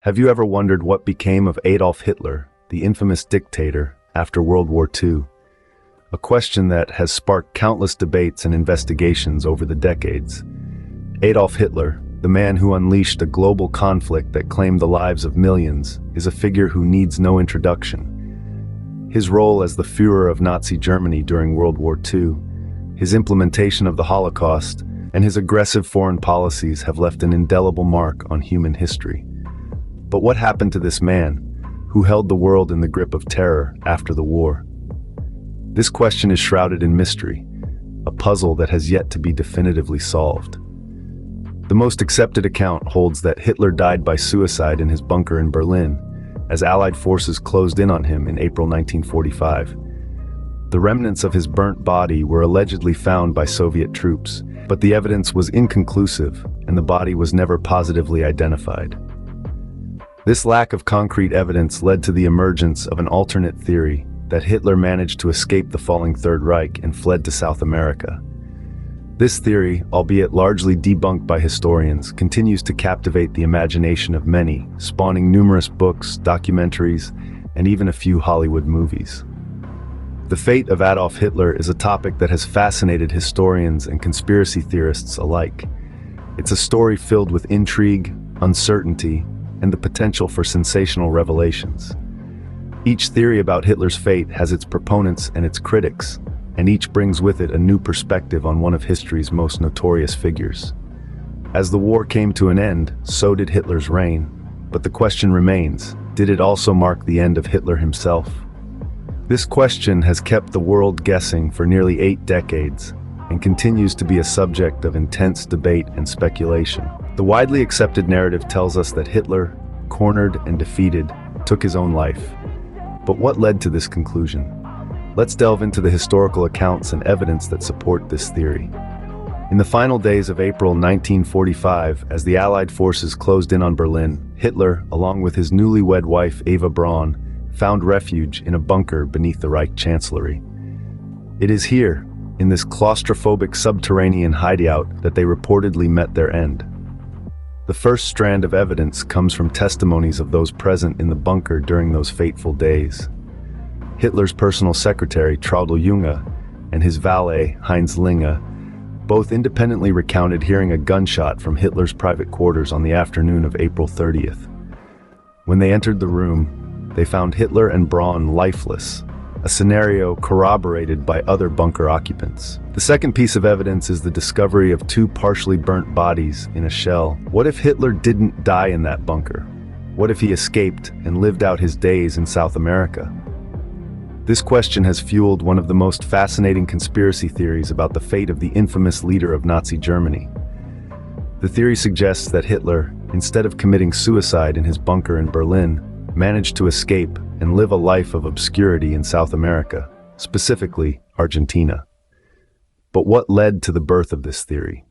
Have you ever wondered what became of Adolf Hitler, the infamous dictator, after World War II? A question that has sparked countless debates and investigations over the decades. Adolf Hitler, the man who unleashed a global conflict that claimed the lives of millions, is a figure who needs no introduction. His role as the Führer of Nazi Germany during World War II, his implementation of the Holocaust, and his aggressive foreign policies have left an indelible mark on human history. But what happened to this man, who held the world in the grip of terror after the war? This question is shrouded in mystery, a puzzle that has yet to be definitively solved. The most accepted account holds that Hitler died by suicide in his bunker in Berlin, as Allied forces closed in on him in April 1945. The remnants of his burnt body were allegedly found by Soviet troops, but the evidence was inconclusive and the body was never positively identified. This lack of concrete evidence led to the emergence of an alternate theory that Hitler managed to escape the falling Third Reich and fled to South America. This theory, albeit largely debunked by historians, continues to captivate the imagination of many, spawning numerous books, documentaries, and even a few Hollywood movies. The fate of Adolf Hitler is a topic that has fascinated historians and conspiracy theorists alike. It's a story filled with intrigue, uncertainty, and the potential for sensational revelations. Each theory about Hitler's fate has its proponents and its critics, and each brings with it a new perspective on one of history's most notorious figures. As the war came to an end, so did Hitler's reign. But the question remains, did it also mark the end of Hitler himself? This question has kept the world guessing for nearly 8 decades, and continues to be a subject of intense debate and speculation. The widely accepted narrative tells us that Hitler, cornered and defeated, took his own life. But what led to this conclusion? Let's delve into the historical accounts and evidence that support this theory. In the final days of April 1945, as the Allied forces closed in on Berlin, Hitler, along with his newlywed wife Eva Braun, found refuge in a bunker beneath the Reich Chancellery. It is here, in this claustrophobic subterranean hideout, that they reportedly met their end. The first strand of evidence comes from testimonies of those present in the bunker during those fateful days. Hitler's personal secretary, Traudl Junge, and his valet, Heinz Linge, both independently recounted hearing a gunshot from Hitler's private quarters on the afternoon of April 30th. When they entered the room, they found Hitler and Braun lifeless, a scenario corroborated by other bunker occupants. The second piece of evidence is the discovery of 2 partially burnt bodies in a shell. What if Hitler didn't die in that bunker? What if he escaped and lived out his days in South America? This question has fueled one of the most fascinating conspiracy theories about the fate of the infamous leader of Nazi Germany. The theory suggests that Hitler, instead of committing suicide in his bunker in Berlin, managed to escape and live a life of obscurity in South America, specifically Argentina. But what led to the birth of this theory?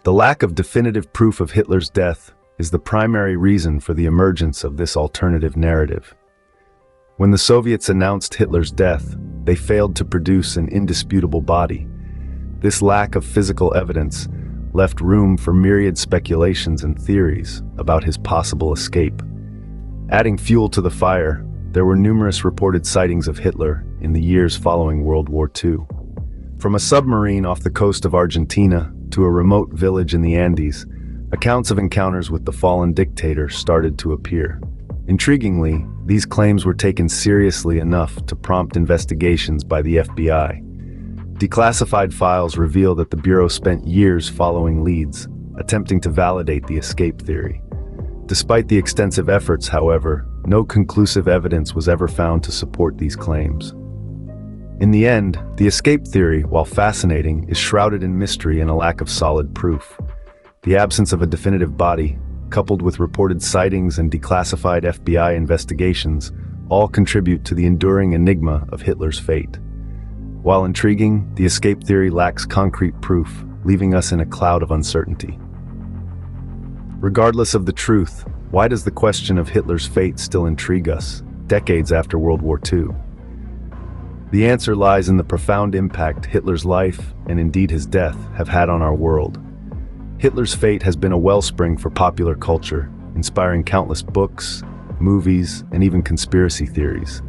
The lack of definitive proof of Hitler's death is the primary reason for the emergence of this alternative narrative. When the Soviets announced Hitler's death, they failed to produce an indisputable body. This lack of physical evidence left room for myriad speculations and theories about his possible escape. Adding fuel to the fire, there were numerous reported sightings of Hitler in the years following World War II. From a submarine off the coast of Argentina to a remote village in the Andes, accounts of encounters with the fallen dictator started to appear. Intriguingly, these claims were taken seriously enough to prompt investigations by the FBI. Declassified files reveal that the Bureau spent years following leads, attempting to validate the escape theory. Despite the extensive efforts, however, no conclusive evidence was ever found to support these claims. In the end, the escape theory, while fascinating, is shrouded in mystery and a lack of solid proof. The absence of a definitive body, coupled with reported sightings and declassified FBI investigations, all contribute to the enduring enigma of Hitler's fate. While intriguing, the escape theory lacks concrete proof, leaving us in a cloud of uncertainty. Regardless of the truth, why does the question of Hitler's fate still intrigue us, decades after World War II? The answer lies in the profound impact Hitler's life, and indeed his death, have had on our world. Hitler's fate has been a wellspring for popular culture, inspiring countless books, movies, and even conspiracy theories.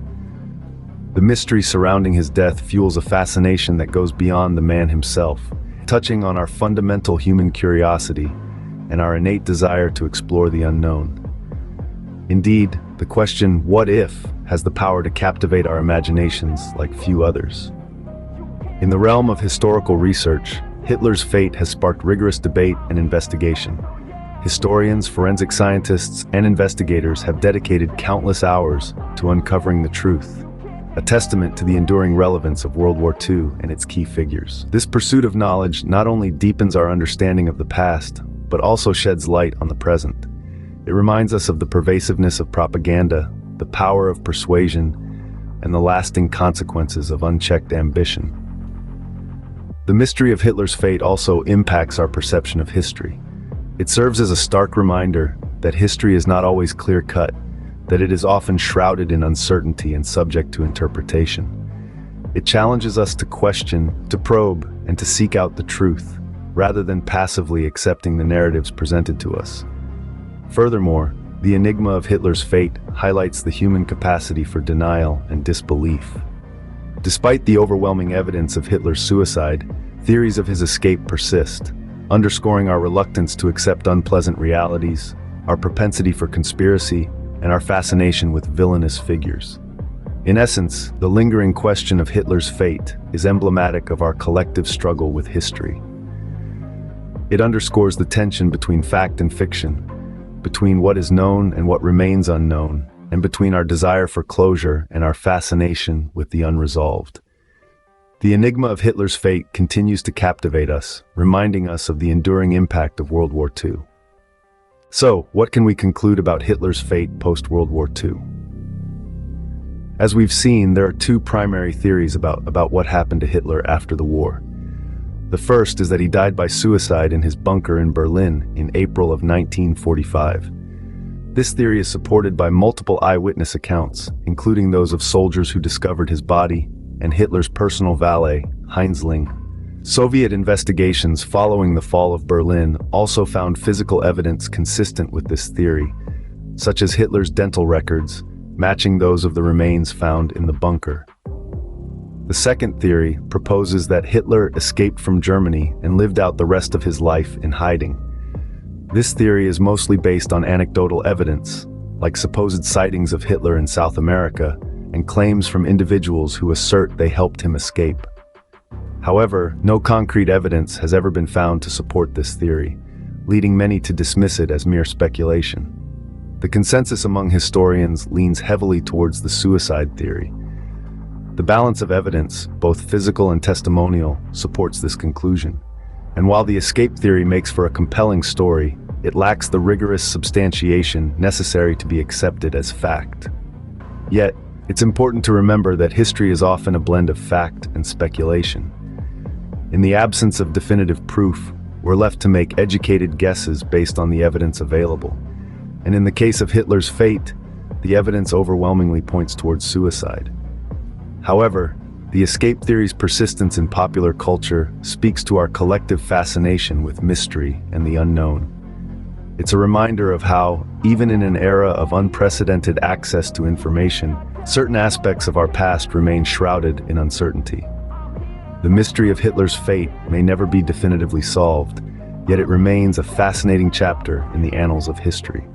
The mystery surrounding his death fuels a fascination that goes beyond the man himself, touching on our fundamental human curiosity and our innate desire to explore the unknown. Indeed, the question, "what if?" has the power to captivate our imaginations like few others. In the realm of historical research, Hitler's fate has sparked rigorous debate and investigation. Historians, forensic scientists, and investigators have dedicated countless hours to uncovering the truth, a testament to the enduring relevance of World War II and its key figures. This pursuit of knowledge not only deepens our understanding of the past, but also sheds light on the present. It reminds us of the pervasiveness of propaganda, the power of persuasion, and the lasting consequences of unchecked ambition. The mystery of Hitler's fate also impacts our perception of history. It serves as a stark reminder that history is not always clear-cut, that it is often shrouded in uncertainty and subject to interpretation. It challenges us to question, to probe, and to seek out the truth, rather than passively accepting the narratives presented to us. Furthermore, the enigma of Hitler's fate highlights the human capacity for denial and disbelief. Despite the overwhelming evidence of Hitler's suicide, theories of his escape persist, underscoring our reluctance to accept unpleasant realities, our propensity for conspiracy, and our fascination with villainous figures. In essence, the lingering question of Hitler's fate is emblematic of our collective struggle with history. It underscores the tension between fact and fiction, between what is known and what remains unknown, and between our desire for closure and our fascination with the unresolved. The enigma of Hitler's fate continues to captivate us, reminding us of the enduring impact of World War II. So, what can we conclude about Hitler's fate post-World War II? As we've seen, there are two primary theories about what happened to Hitler after the war. The first is that he died by suicide in his bunker in Berlin in April of 1945. This theory is supported by multiple eyewitness accounts, including those of soldiers who discovered his body and Hitler's personal valet, Heinz Ling. Soviet investigations following the fall of Berlin also found physical evidence consistent with this theory, such as Hitler's dental records, matching those of the remains found in the bunker. The second theory proposes that Hitler escaped from Germany and lived out the rest of his life in hiding. This theory is mostly based on anecdotal evidence, like supposed sightings of Hitler in South America and claims from individuals who assert they helped him escape. However, no concrete evidence has ever been found to support this theory, leading many to dismiss it as mere speculation. The consensus among historians leans heavily towards the suicide theory. The balance of evidence, both physical and testimonial, supports this conclusion. And while the escape theory makes for a compelling story, it lacks the rigorous substantiation necessary to be accepted as fact. Yet, it's important to remember that history is often a blend of fact and speculation. In the absence of definitive proof, we're left to make educated guesses based on the evidence available. And in the case of Hitler's fate, the evidence overwhelmingly points towards suicide. However, the escape theory's persistence in popular culture speaks to our collective fascination with mystery and the unknown. It's a reminder of how, even in an era of unprecedented access to information, certain aspects of our past remain shrouded in uncertainty. The mystery of Hitler's fate may never be definitively solved, yet it remains a fascinating chapter in the annals of history.